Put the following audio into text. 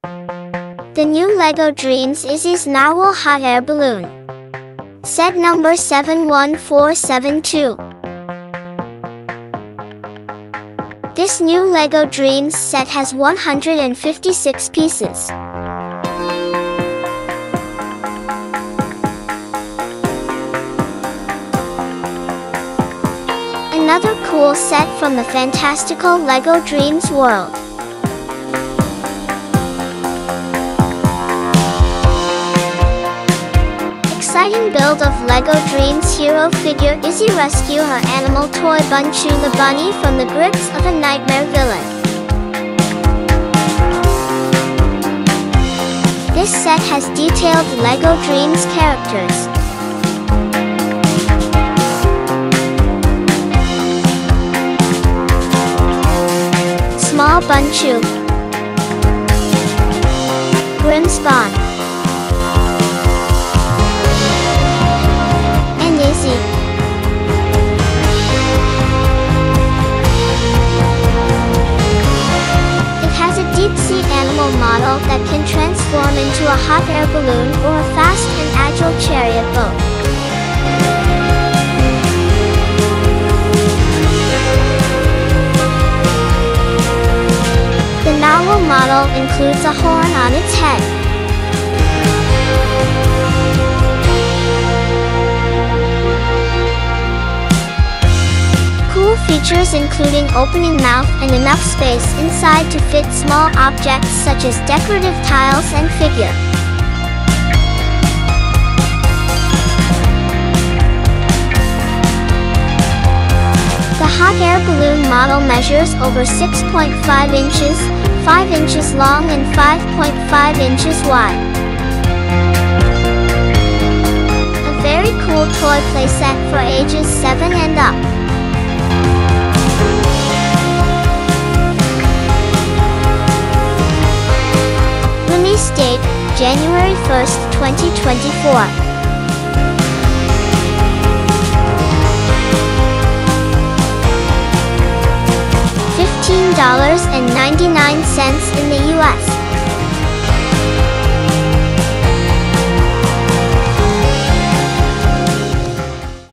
The new LEGO DREAMZzz Izzie's Narwhal hot air balloon. Set number 71472. This new LEGO DREAMZzz set has 156 pieces. Another cool set from the fantastical LEGO DREAMZzz world. Exciting build of LEGO DREAMZzz hero figure Izzie rescue her animal toy Bunchu the bunny from the grips of a nightmare villain. This set has detailed LEGO DREAMZzz characters. Small Bunchu, Grimspawn, and Izzie. It has a deep-sea animal model that can transform into a hot air balloon or a fast and agile chariot boat. The Narwhal model includes a horn on its head. Cool features including opening mouth and enough space inside to fit small objects such as decorative tiles and figure. The hot air balloon model measures over 6.5 inches, 5 inches long and 5.5 inches wide. A very cool toy playset for ages 7 and up. Release date, January 1st, 2024. $15.99 in the US.